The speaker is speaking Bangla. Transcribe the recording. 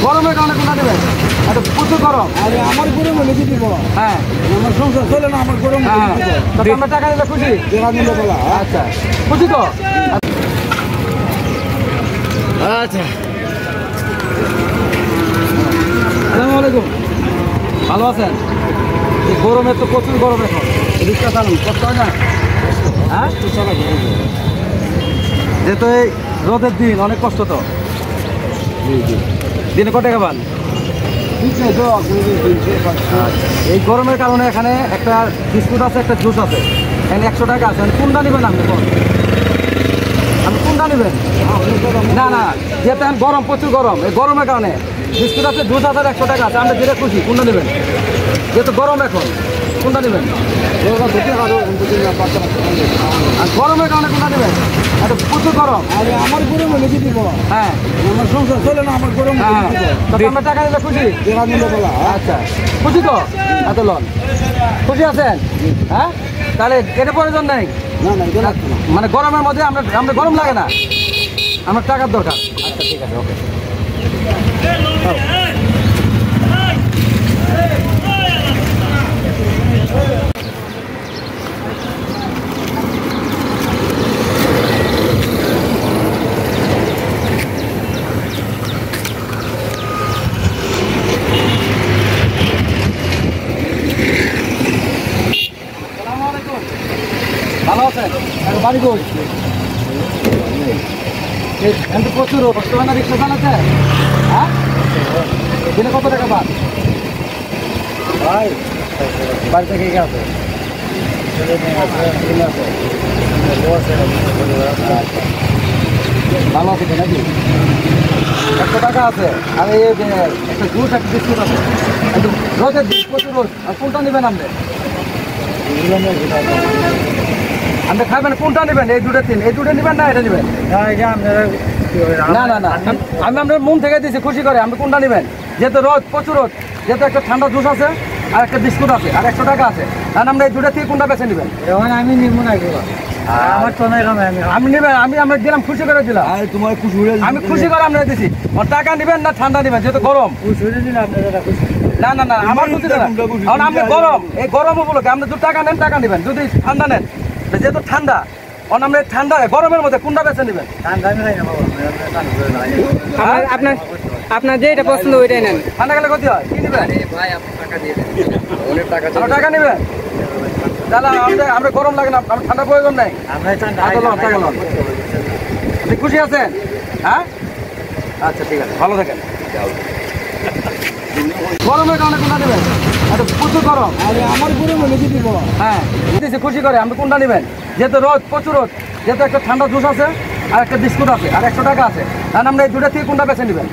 গরমের কারণে কোনটা নেবেন? এটা প্রচুর গরম। আরে আমার গরম হলে কি দিব? হ্যাঁ, আমার সংসার চলে না, আমার গরম হলে কি দিব? তো আমরা টাকা দিলে খুশি? টাকা দিলে বলা। আচ্ছা, খুশি তো? আচ্ছা, আসসালামু আলাইকুম, ভালো আছেন? এই গরমে তো প্রচুর গরম এখন, রিক্সা চালান কষ্ট হয় না? হ্যাঁ, যেহেতু এই রোদের দিন অনেক কষ্ট তো। দিনে কত টাকা পান? এই গরমের কারণে এখানে একটা বিস্কুট আছে, একটা জুস আছে, এখানে 100 টাকা আছে। কোনটা নেবেন আপনি? আপনি কোনটা নেবেন? না না, যেহেতু এখন গরম, প্রচুর গরম, এই গরমের কারণে বিস্কুট আছে, জুস আছে, 100 টাকা আছে। আমরা যেটা খুশি কোনটা নেবেন? যেহেতু গরম এখন, কোনটা নেবেন? আর গরমের কারণে কোনটা নেবেন? এটা প্রচুর গরম। আরে আমার গরম হলে কি দিব? হ্যাঁ, আমার সংসার চলে না, আমার গরম হলে কি দিব? তো আমরা টাকা দিলে খুশি? টাকা দিলে বলা। আচ্ছা, খুশি তো? এত লন খুশি আছেন? হ্যাঁ, তাহলে এটা প্রয়োজন নেই। না না, এটা লাগবে না। মানে গরমের মধ্যে আমরা গরম লাগে না, আমার টাকার দরকার। আচ্ছা, ঠিক আছে, ওকে। ভালো আছেন? বাড়ি কই? কিন্তু প্রচুর কষ্ট হয় না রিক্সা চালাতে? হ্যাঁ, দিনে কত টাকা পান? ভাই বাড়ি থেকে কে আছে? ভালো আছে তো নাকি? 100 টাকা আছে, আর এই যে একটা জুস, একটা বিস্কুট আছে। কিন্তু রোদের দিন, প্রচুর রোদ। আর কোনটা নেবেন আপনি? আপনি খাবেন কোনটা নেবেন? এই দুটো তিন, এই দুটো নেবেন না এটা নেবেন? না না না, আমি আপনার মন থেকে দিয়েছি খুশি করে। আপনি কোনটা নেবেন? যেহেতু রোদ, প্রচুর রোদ, যেহেতু একটা ঠান্ডা জুস আছে, আর একটা বিস্কুট আছে, আর 100 টাকা আছে। আর আমরা এই দুটো থেকে কোনটা বেছে নেবেন? আমি নিব না, আমার তো নাই। আমি নেবেন, আমি আমরা দিলাম, খুশি করে দিলাম। তোমার খুশি হয়ে আমি খুশি করে আমরা দিছি। টাকা নেবেন না ঠান্ডা নেবেন? যেহেতু গরম। খুশি হয়ে দিন আপনারা খুশি। না না না, আমার খুশি না, কারণ আপনি গরম, এই গরম উপলক্ষে আপনি যদি টাকা নেন টাকা নেবেন, যদি ঠান্ডা নেন, যেহেতু ঠান্ডা, আমরা ঠান্ডা গরমের মধ্যে কোনটা বেছে নেবেন? আপনার যেটা পছন্দ ওইটাই নেন। ঠান্ডা গেলে ক্ষতি হয়, কি নেবেন? টাকা নেবেন? তাহলে আমরা গরম লাগে না, আমার ঠান্ডা প্রয়োজন নেই। আপনি খুশি আছেন? হ্যাঁ, আচ্ছা, ঠিক আছে, ভালো থাকেন। গরমের কারণে কোনটা নেবেন? এটা প্রচুর গরম। আরে আমার গরম হলে কি দিব? হ্যাঁ, খুশি করে আপনি কোনটা নেবেন? যেহেতু রোদ, প্রচুর রোদ, যেহেতু একটা ঠান্ডা জুস আছে, আর একটা বিস্কুট আছে, আর 100 টাকা আছে। আর আমরা এই দুটো থেকে কোনটা বেছে নেবেন?